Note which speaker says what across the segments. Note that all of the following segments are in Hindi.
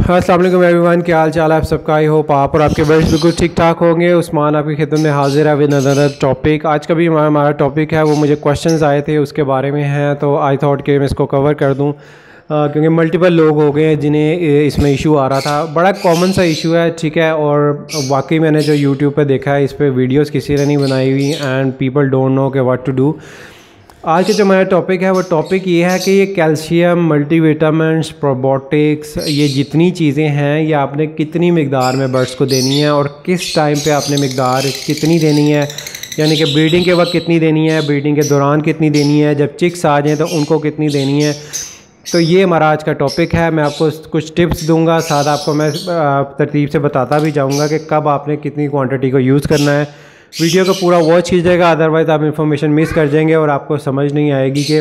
Speaker 1: अस्सलाम वालेकुम एवरीवन, क्या हाल चाल है आप सबका। आई होप आप और आपके बर्ड्स बिल्कुल ठीक ठाक होंगे। उस्मान आपकी खिदमत में हाजिर है विद अनदर टॉपिक। आज का भी हमारा टॉपिक है वो मुझे क्वेश्चंस आए थे उसके बारे में है, तो आई थॉट कि मैं इसको कवर कर दूं क्योंकि मल्टीपल लोग हो गए हैं जिन्हें इसमें इशू आ रहा था। बड़ा कॉमन सा इशू है, ठीक है, और वाकई मैंने जो यूट्यूब पर देखा है इस पर वीडियोज़ किसी ने नहीं बनाई हुई एंड पीपल डोंट नो कि व्हाट टू डू। आज का जो हमारा टॉपिक है वो टॉपिक ये है कि ये कैल्शियम, मल्टीविटामिन्स, प्रोबायोटिक्स, ये जितनी चीज़ें हैं ये आपने कितनी मिकदार में बर्ड्स को देनी है और किस टाइम पे आपने मिकदार कितनी देनी है, यानी कि ब्रीडिंग के वक्त कितनी देनी है, ब्रीडिंग के दौरान कितनी देनी है, जब चिक्स आ जाएँ तो उनको कितनी देनी है। तो ये हमारा आज का टॉपिक है। मैं आपको कुछ टिप्स दूंगा, साथ आपको मैं तरतीब से बताता भी जाऊँगा कि कब आपने कितनी क्वान्टिटी को यूज़ करना है। वीडियो को पूरा वॉच कीजिएगा, अदरवाइज़ आप इन्फॉर्मेशन मिस कर जाएंगे और आपको समझ नहीं आएगी कि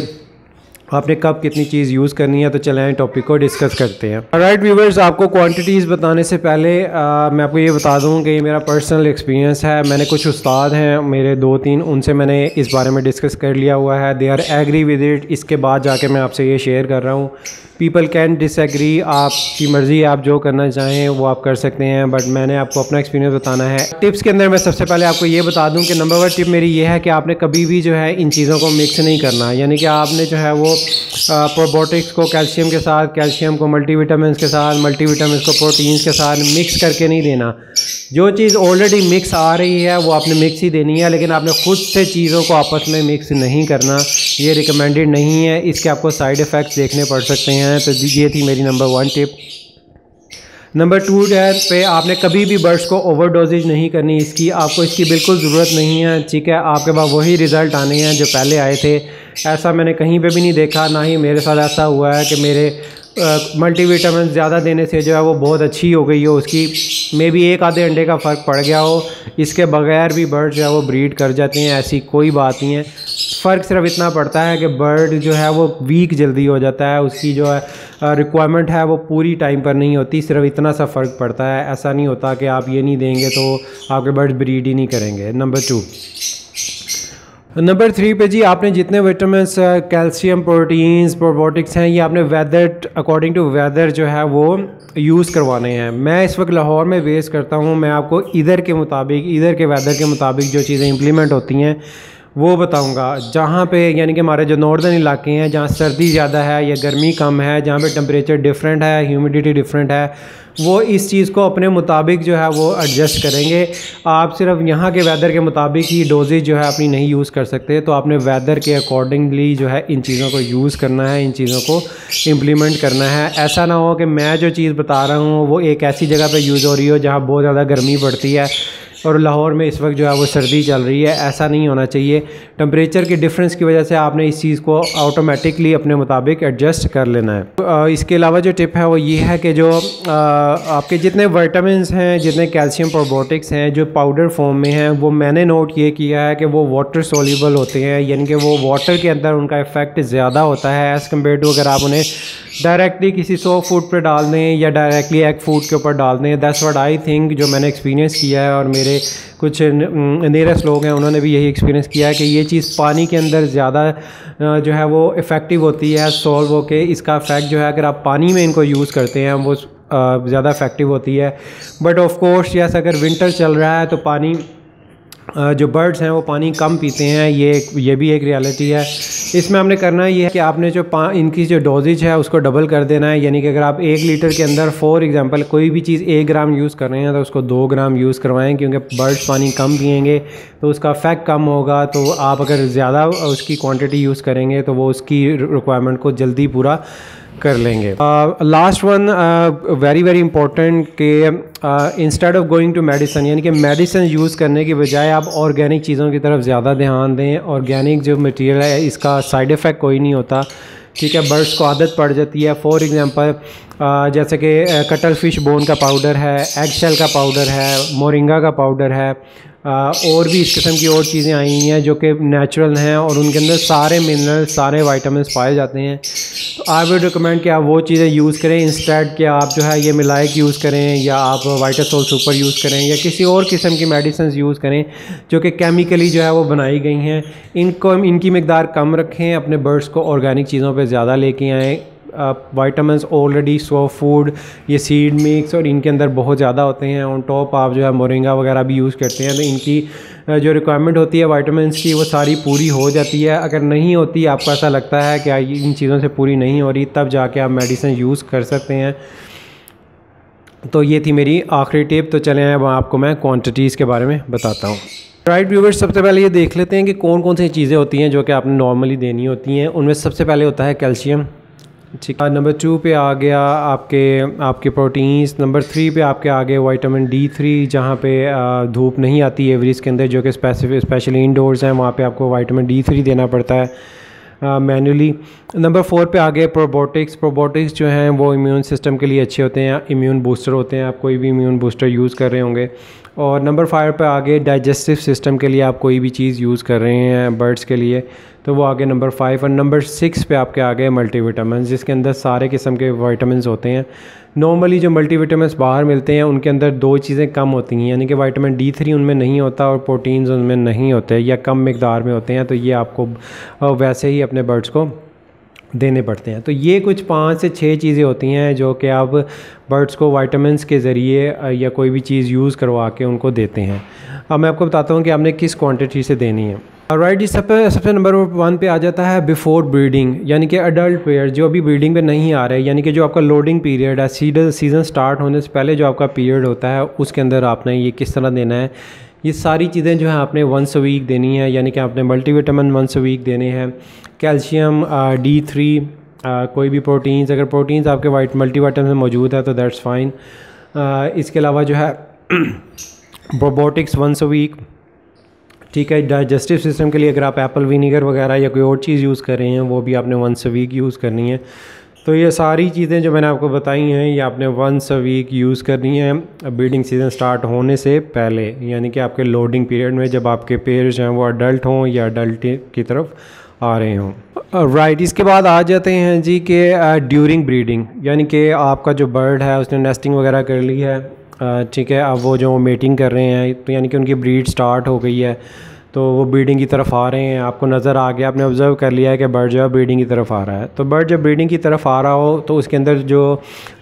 Speaker 1: आपने कब कितनी चीज़ यूज़ करनी है। तो चलें टॉपिक को डिस्कस करते हैं। राइट व्यूवर्स, आपको क्वांटिटीज़ बताने से पहले मैं आपको ये बता दूं कि ये मेरा पर्सनल एक्सपीरियंस है। मैंने कुछ उस्ताद हैं मेरे 2-3, उनसे मैंने इस बारे में डिस्कस कर लिया हुआ है। They are agree with it. इसके बाद जाके मैं आपसे ये शेयर कर रहा हूँ। पीपल कैन डिसएग्री, आपकी मर्ज़ी, आप जो करना चाहें वो आप कर सकते हैं, बट मैंने आपको अपना एक्सपीरियंस बताना है। टिप्स के अंदर मैं सबसे पहले आपको ये बता दूं कि नंबर 1 टिप मेरी ये है कि आपने कभी भी जो है इन चीज़ों को मिक्स नहीं करना, यानी कि आपने जो है वो प्रोबायोटिक्स को कैल्शियम के साथ, कैल्शियम को मल्टीविटामिन्स के साथ, मल्टीविटामिन्स को प्रोटीन्स के साथ मिक्स करके नहीं देना। जो चीज़ ऑलरेडी मिक्स आ रही है वो आपने मिक्स ही देनी है, लेकिन आपने खुद से चीज़ों को आपस में मिक्स नहीं करना। ये रिकमेंडेड नहीं है, इसके आपको साइड इफ़ेक्ट्स देखने पड़ सकते हैं। तो ये थी मेरी नंबर 1 टिप। नंबर 2 पे आपने कभी भी बर्ड्स को ओवरडोजेज नहीं करनी। आपको इसकी बिल्कुल ज़रूरत नहीं है, ठीक है। आपके पास वही रिज़ल्ट आने हैं जो पहले आए थे। ऐसा मैंने कहीं पे भी नहीं देखा, ना ही मेरे साथ ऐसा हुआ है कि मेरे मल्टीविटामिन ज़्यादा देने से जो है वो बहुत अच्छी हो गई हो, उसकी मे बी 1-आधे अंडे का फ़र्क पड़ गया हो। इसके बगैर भी बर्ड जो है वो ब्रीड कर जाते हैं, ऐसी कोई बात नहीं है। फ़र्क सिर्फ इतना पड़ता है कि बर्ड जो है वो वीक जल्दी हो जाता है, उसकी जो है रिक्वायरमेंट है वो पूरी टाइम पर नहीं होती, सिर्फ इतना सा फ़र्क पड़ता है। ऐसा नहीं होता कि आप ये नहीं देंगे तो आपके बर्ड ब्रीड ही नहीं करेंगे। नंबर 3 पे जी, आपने जितने विटामिन, कैल्शियम, प्रोटीन्स, प्रोबायोटिक्स हैं, ये आपने वेदर, अकॉर्डिंग टू वेदर जो है वो यूज़ करवाने हैं। मैं इस वक्त लाहौर में बेस करता हूँ, मैं आपको इधर के वेदर के मुताबिक जो चीज़ें इम्प्लीमेंट होती हैं वो बताऊंगा। जहाँ पे यानी कि हमारे जो नॉर्दर्न इलाके हैं जहाँ सर्दी ज़्यादा है या गर्मी कम है, जहाँ पे टेम्परेचर डिफरेंट है, ह्यूमिडिटी डिफरेंट है, वो इस चीज़ को अपने मुताबिक जो है वो एडजस्ट करेंगे। आप सिर्फ यहाँ के वेदर के मुताबिक ही डोजेज जो है अपनी नहीं यूज़ कर सकते, तो आपने वेदर के अकॉर्डिंगली जो है इन चीज़ों को यूज़ करना है, इन चीज़ों को इम्प्लीमेंट करना है। ऐसा ना हो कि मैं जो चीज़ बता रहा हूँ वो एक ऐसी जगह पर यूज़ हो रही हो जहाँ बहुत ज़्यादा गर्मी पड़ती है और लाहौर में इस वक्त जो है वो सर्दी चल रही है। ऐसा नहीं होना चाहिए। टेम्परेचर की डिफरेंस की वजह से आपने इस चीज़ को ऑटोमेटिकली अपने मुताबिक एडजस्ट कर लेना है। इसके अलावा जो टिप है वो ये है कि जो आपके जितने विटामिन्स हैं, जितने कैल्शियम, प्रोबायोटिक्स हैं जो पाउडर फॉर्म में हैं, वो मैंने नोट ये किया है कि वो वाटर सोल्यूबल होते हैं, यानी कि वो वाटर के अंदर उनका इफ़ेक्ट ज़्यादा होता है एज़ कम्पेयर टू अगर आप उन्हें डायरेक्टली किसी सॉफ्ट फूड पर डाल दें या डायरेक्टली एग फूड के ऊपर डाल दें। दैट्स व्हाट आई थिंक, जो मैंने एक्सपीरियंस किया है और मेरे कुछ नियरेस्ट लोग हैं उन्होंने भी यही एक्सपीरियंस किया है कि ये चीज़ पानी के अंदर ज़्यादा जो है वो इफ़ेक्टिव होती है सॉल्व होके। इसका इफ़ेक्ट जो है अगर आप पानी में इनको यूज़ करते हैं वो ज़्यादा इफ़ेक्टिव होती है। बट ऑफ कोर्स यस, अगर विंटर चल रहा है तो पानी जो बर्ड्स हैं वो पानी कम पीते हैं, ये भी एक रियलिटी है। इसमें हमने करना ये है कि आपने जो इनकी जो डोजेज है उसको डबल कर देना है, यानी कि अगर आप 1 लीटर के अंदर फॉर एग्जांपल कोई भी चीज़ 1 ग्राम यूज़ कर रहे हैं तो उसको 2 ग्राम यूज़ करवाएं, क्योंकि बर्ड्स पानी कम पिएंगे तो उसका इफेक्ट कम होगा। तो आप अगर ज़्यादा उसकी क्वांटिटी यूज़ करेंगे तो वो उसकी रिक्वायरमेंट को जल्दी पूरा कर लेंगे। Last one very very important कि instead of going to medicine, यानी कि मेडिसिन यूज़ करने की बजाय आप ऑर्गेनिक चीज़ों की तरफ ज़्यादा ध्यान दें। ऑर्गेनिक जो मटेरियल है इसका साइड इफ़ेक्ट कोई नहीं होता, ठीक है। बर्ड्स को आदत पड़ जाती है। फॉर एग्जांपल जैसे कि कटल फिश बोन का पाउडर है, एग शेल का पाउडर है, मोरिंगा का पाउडर है, और भी इस किस्म की और चीज़ें आई हुई हैं जो कि नेचुरल हैं और उनके अंदर सारे मिनरल, सारे विटामिन्स पाए जाते हैं। तो आई वुड रिकमेंड कि आप वो चीज़ें यूज़ करें इंस्टेड कि आप जो है ये मिलाइक यूज़ करें या आप वाइटासोल सुपर यूज़ करें या किसी और किस्म की मेडिसिन यूज़ करें जो कि केमिकली जो है वो बनाई गई हैं। इनकी मिकदार कम रखें, अपने बर्ड्स को ऑर्गेनिक चीज़ों पर ज़्यादा लेके आएँ। वाइटामिन्स ऑलरेडी सॉफ्ट फूड, ये सीड मिक्स और इनके अंदर बहुत ज़्यादा होते हैं। ऑन टॉप आप जो है मोरिंगा वगैरह भी यूज़ करते हैं, तो इनकी जो रिक्वायरमेंट होती है वाइटामिन्स की वो सारी पूरी हो जाती है। अगर नहीं होती, आपको ऐसा लगता है कि इन चीज़ों से पूरी नहीं हो रही, तब जाके आप मेडिसिन यूज़ कर सकते हैं। तो ये थी मेरी आखिरी टिप। तो चलें अब आपको मैं क्वांटिटीज़ के बारे में बताता हूँ। राइट व्यूवर्स, सबसे पहले ये देख लेते हैं कि कौन कौन सी चीज़ें होती हैं जो कि आपने नॉर्मली देनी होती हैं। उनमें सबसे पहले होता है कैल्शियम, ठीक है। नंबर 2 पे आ गया आपके प्रोटीन्स। नंबर 3 पे आपके आ गए विटामिन D3, जहाँ पे धूप नहीं आती एवरेज के अंदर, जो कि स्पेशली इंडोर्स हैं, वहाँ पे आपको विटामिन D3 देना पड़ता है मैनुअली। नंबर 4 पे आ गए प्रोबायोटिक्स। प्रोबायोटिक्स जो हैं वो इम्यून सिस्टम के लिए अच्छे होते हैं, इम्यून बूस्टर होते हैं। आप कोई भी इम्यून बूस्टर यूज़ कर रहे होंगे। और नंबर 5 पे आ गए डाइजेस्टिव सिस्टम के लिए आप कोई भी चीज़ यूज़ कर रहे हैं बर्ड्स के लिए, तो वो आगे नंबर 5। और नंबर 6 पे आपके आ गए मल्टीविटामिन, जिसके अंदर सारे किस्म के विटामिन्स होते हैं। नॉर्मली जो मल्टीविटामिन्स बाहर मिलते हैं उनके अंदर 2 चीज़ें कम होती हैं, यानी कि विटामिन D3 उनमें नहीं होता और प्रोटीन्स उनमें नहीं होते या कम मिकदार में होते हैं। तो ये आपको वैसे ही अपने बर्ड्स को देने पड़ते हैं। तो ये कुछ 5 से 6 चीज़ें होती हैं जो कि आप बर्ड्स को विटामिन्स के ज़रिए या कोई भी चीज़ यूज़ करवा के उनको देते हैं। अब मैं आपको बताता हूँ कि आपने किस क्वांटिटी से देनी है। राइट जी, सबसे नंबर 1 पे आ जाता है बिफोर ब्रीडिंग, यानी कि अडल्ट पेयर जो अभी ब्रीडिंग पे नहीं आ रहे, यानी कि जो आपका लोडिंग पीरियड है, सीज़न स्टार्ट होने से पहले जो आपका पीरियड होता है, उसके अंदर आपने ये किस तरह देना है। ये सारी चीज़ें जो है आपने वंस अ वीक देनी है, यानी कि आपने मल्टीविटामिन वंस अ वीक देने हैं, कैल्शियम D3, कोई भी प्रोटीन्स, अगर प्रोटीन्स आपके मल्टीविटामिन में मौजूद है तो दैट्स फाइन। इसके अलावा जो है प्रोबायोटिक्स वंस अ वीक, ठीक है। डाइजेस्टिव सिस्टम के लिए अगर आप एप्पल विनीगर वगैरह या कोई और चीज़ यूज़ कर रहे हैं वो भी आपने वंस अ वीक यूज़ करनी है। तो ये सारी चीज़ें जो मैंने आपको बताई हैं ये आपने वंस अ वीक यूज़ करनी है ब्रीडिंग सीज़न स्टार्ट होने से पहले, यानी कि आपके लोडिंग पीरियड में जब आपके पेयर्स हैं वो अडल्ट हों या अडल्ट की तरफ आ रहे हों। राइट, इसके बाद आ जाते हैं जी कि ड्यूरिंग ब्रीडिंग, यानी कि आपका जो बर्ड है उसने नेस्टिंग वगैरह कर ली है, ठीक है। अब वो जो मीटिंग कर रहे हैं तो यानी कि उनकी ब्रीड स्टार्ट हो गई है, तो वो ब्रीडिंग की तरफ आ रहे हैं, आपको नज़र आ गया, आपने ऑब्ज़र्व कर लिया है कि बर्ड जो है ब्रीडिंग की तरफ आ रहा है। तो बर्ड जब ब्रीडिंग की तरफ आ रहा हो तो उसके अंदर जो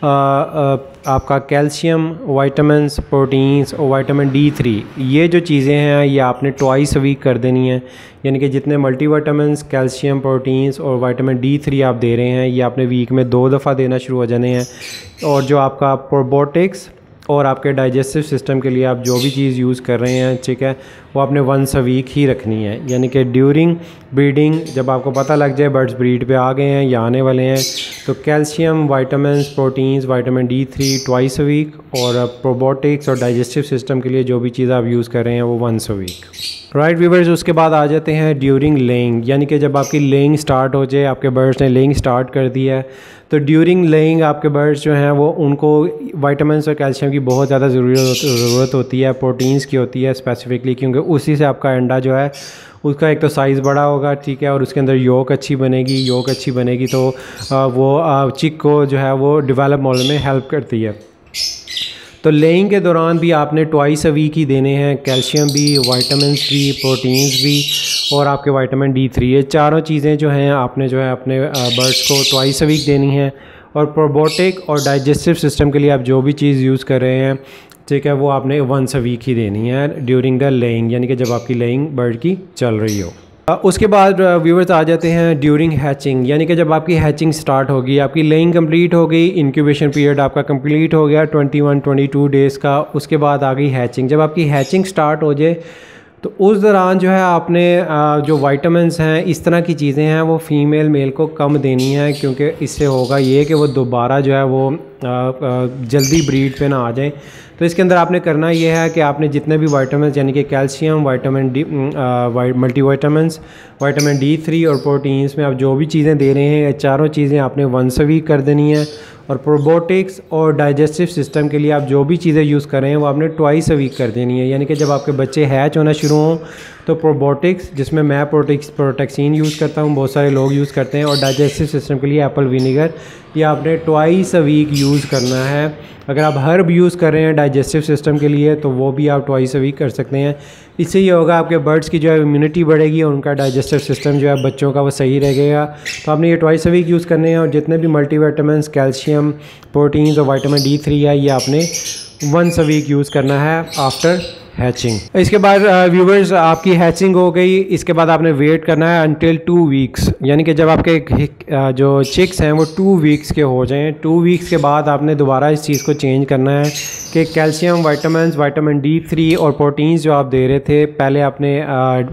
Speaker 1: आपका कैल्शियम, विटामिन्स, प्रोटीन्स और विटामिन D3, ये जो चीज़ें हैं ये आपने ट्वाइस अ वीक कर देनी है, यानी कि जितने मल्टीविटामिन्स, कैल्शियम, प्रोटीन्स और विटामिन D3 आप दे रहे हैं ये आपने वीक में 2 दफ़ा देना शुरू हो जाने हैं। और जो आपका प्रोबायोटिक्स और आपके डाइजेस्टिव सिस्टम के लिए आप जो भी चीज़ यूज़ कर रहे हैं, ठीक है, वो आपने वंस अ वीक ही रखनी है, यानी कि ड्यूरिंग ब्रीडिंग जब आपको पता लग जाए बर्ड्स ब्रीड पे आ गए हैं या आने वाले हैं, तो calcium, vitamins, proteins, vitamin D3 twice a week, और प्रोबायोटिक्स और डाइजेस्टिव सिस्टम के लिए जो भी चीज़ आप यूज़ कर रहे हैं वो once a week. Right viewers, उसके बाद आ जाते हैं ड्यूरिंग लेइंग, यानी कि जब आपकी लेइंग स्टार्ट हो जाए, आपके बर्ड्स ने लेइंग स्टार्ट कर दी है, तो ड्यूरिंग लेइंग आपके बर्ड्स जो हैं वो उनको विटामिन्स और कैल्शियम की बहुत ज़्यादा ज़रूरत होती है, प्रोटीन्स की होती है स्पेसिफिकली, क्योंकि उसी से आपका अंडा जो है उसका एक तो साइज़ बड़ा होगा, ठीक है, और उसके अंदर योक अच्छी बनेगी तो वो चिक को जो है वो डेवलप होने में हेल्प करती है। तो लेइंग के दौरान भी आपने ट्वाइस अ वीक ही देने हैं, कैल्शियम भी, विटामिन्स भी, प्रोटीन्स भी और आपके विटामिन D3, ये चारों चीज़ें जो हैं आपने जो है अपने बर्ड्स को ट्वाइस अ वीक देनी है। और प्रोबायोटिक और डाइजेस्टिव सिस्टम के लिए आप जो भी चीज़ यूज़ कर रहे हैं, ठीक है, वो आपने वंस अ वीक ही देनी है ड्यूरिंग द लेइंग, यानी कि जब आपकी लेइंग बर्ड की चल रही हो। उसके बाद व्यूवर्स आ जाते हैं ड्यूरिंग हैचिंग, यानी कि जब आपकी हैचिंग स्टार्ट होगी, आपकी लेइंग कंप्लीट हो गई, इंक्यूबेशन पीरियड आपका कंप्लीट हो गया 21-22 डेज़ का, उसके बाद आ गई हैचिंग। जब आपकी हैचिंग स्टार्ट हो जाए तो उस दौरान जो है आपने जो विटामिन्स हैं, इस तरह की चीज़ें हैं, वो फ़ीमेल मेल को कम देनी है, क्योंकि इससे होगा ये कि वो दोबारा जो है वो जल्दी ब्रीड पे ना आ जाए। तो इसके अंदर आपने करना ये है कि आपने जितने भी विटामिन्स यानी कि calcium, vitamin D, multivitamins, vitamin D3 और प्रोटीन्स में आप जो भी चीज़ें दे रहे हैं, ये चारों चीज़ें आपने वंस अ वीक कर देनी है। और प्रोबायोटिक्स और डाइजेस्टिव सिस्टम के लिए आप जो भी चीज़ें यूज़ कर रहे हैं वो आपने ट्वाइस अ वीक कर देनी है, यानी कि जब आपके बच्चे हैच होना शुरू हों तो प्रोबोटिक्स, जिसमें मैं प्रोटेक्सिन यूज़ करता हूँ, बहुत सारे लोग यूज़ करते हैं, और डाइजेस्टिव सिस्टम के लिए एप्पल विनेगर, ये आपने ट्वाइस अ वीक यूज़ करना है। अगर आप हर्ब यूज़ कर रहे हैं डाइजेस्टिव सिस्टम के लिए तो वो भी आप ट्वाइस अ वीक कर सकते हैं। इससे ये होगा आपके बर्ड्स की जो है इम्यूनिटी बढ़ेगी और उनका डाइजेस्टिव सिस्टम जो है बच्चों का वो सही रहेगा। तो आपने ये ट्वाइस अ वीक यूज़ करने हैं। और जितने भी मल्टीविटामिन्स, कैल्शियम, प्रोटीन्स और विटामिन D3 है, ये आपने वंस अ वीक यूज़ करना है आफ्टर हैचिंग। इसके बाद व्यूवर्स, आपकी हैचिंग हो गई, इसके बाद आपने वेट करना है अंटिल 2 वीक्स, यानी कि जब आपके जो चिक्स हैं वो 2 वीक्स के हो जाएं। 2 वीक्स के बाद आपने दोबारा इस चीज़ को चेंज करना है कि कैल्शियम, विटामिन D3 और प्रोटीन्स जो आप दे रहे थे, पहले आपने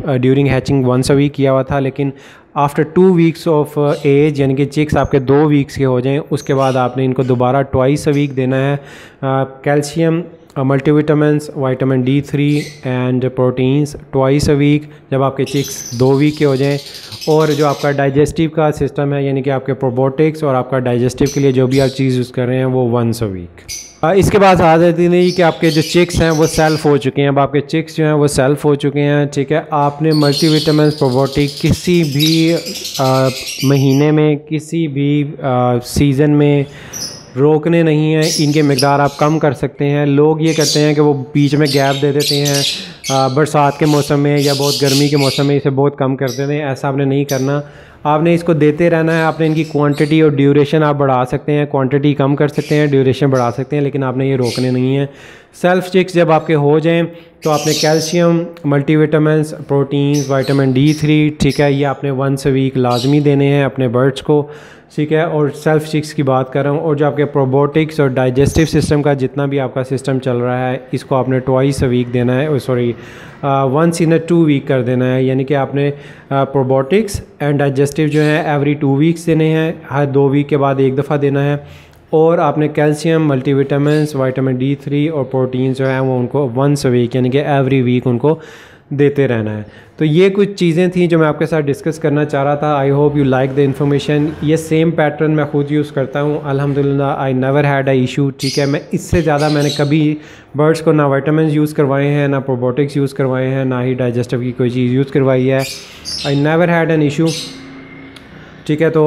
Speaker 1: during hatching once a week किया हुआ था, लेकिन आफ्टर 2 वीक्स ऑफ एज, यानी कि चिक्स आपके 2 वीक्स के हो जाएं, उसके बाद आपने इनको दोबारा ट्वाइस अ वीक देना है calcium, multivitamins, vitamin D3 and proteins twice a week, जब आपके चिक्स 2 वीक के हो जाएं। और जो आपका डाइजेस्टिव का सिस्टम है, यानी कि आपके प्रोबोटिक्स और आपका डाइजेस्टिव के लिए जो भी आप चीज़ यूज़ कर रहे हैं, वो वंस अ वीक। इसके बाद आ जाती नहीं कि आपके जो चिक्स हैं वो सेल्फ हो चुके हैं। अब आपके चिक्स जो हैं वो सेल्फ हो चुके हैं, ठीक है। आपने मल्टीविटामिन्स, प्रोबोटिक किसी भी महीने में, किसी भी सीज़न में रोकने नहीं हैं। इनके मकदार आप कम कर सकते हैं। लोग ये करते हैं कि वो बीच में गैप दे देते हैं, बरसात के मौसम में या बहुत गर्मी के मौसम में इसे बहुत कम कर देते हैं। ऐसा आपने नहीं करना, आपने इसको देते रहना है। आपने इनकी क्वांटिटी और ड्यूरेशन आप बढ़ा सकते हैं, क्वांटिटी कम कर सकते हैं, ड्यूरेशन बढ़ा सकते हैं, लेकिन आपने ये रोकने नहीं है। सेल्फ चिक्स जब आपके हो जाएं तो आपने calcium, multivitamins, proteins, vitamin D3, ठीक है, ये आपने वंस अ वीक लाजमी देने हैं अपने बर्ड्स को, ठीक है। और सेल्फ चिक्स की बात कर रहा हूँ। और जो आपके प्रोबोटिक्स और डाइजेस्टिव सिस्टम का जितना भी आपका सिस्टम चल रहा है, इसको आपने ट्वाइस अ वीक देना है, sorry once in a 2 week कर देना है। यानी कि आपने प्रोबोटिक्स एंड डाइजेस्टिव जो है एवरी 2 वीक्स देने हैं, हर 2 वीक के बाद एक दफ़ा देना है। और आपने कैल्शियम, मल्टीविटामिन्स, विटामिन D3 और प्रोटीन जो है वो उनको वंस अ वीक, यानी कि एवरी वीक उनको देते रहना है। तो ये कुछ चीज़ें थी जो मैं आपके साथ डिस्कस करना चाह रहा था। I hope you like the information. ये सेम पैटर्न मैं खुद यूज़ करता हूँ, अल्हम्दुलिल्लाह I never had a issue, ठीक है। मैं इससे ज़्यादा मैंने कभी बर्ड्स को ना विटामिन यूज़ करवाए हैं, ना प्रोबोटिक्स यूज़ करवाए हैं, ना ही डाइजेस्टिव की कोई चीज़ यूज़ करवाई है। I never had an issue, ठीक है। तो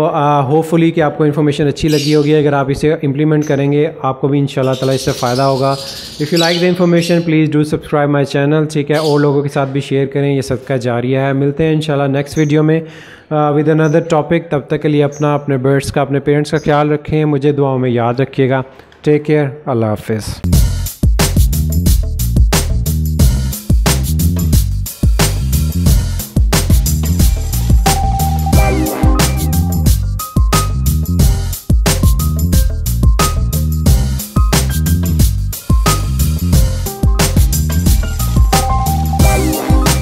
Speaker 1: होपफुली कि आपको इन्फॉर्मेशन अच्छी लगी होगी। अगर आप इसे इम्प्लीमेंट करेंगे आपको भी इंशाल्लाह ताला इससे फ़ायदा होगा। If you like the information please do subscribe my channel, ठीक है। और लोगों के साथ भी शेयर करें, ये सदका जारिया है। मिलते हैं इंशाल्लाह नेक्स्ट वीडियो में विद अनदर टॉपिक। तब तक के लिए अपने बर्ड्स का, अपने पेरेंट्स का ख्याल रखें, मुझे दुआओं में याद रखिएगा। टेक केयर, अल्लाह हाफिज़।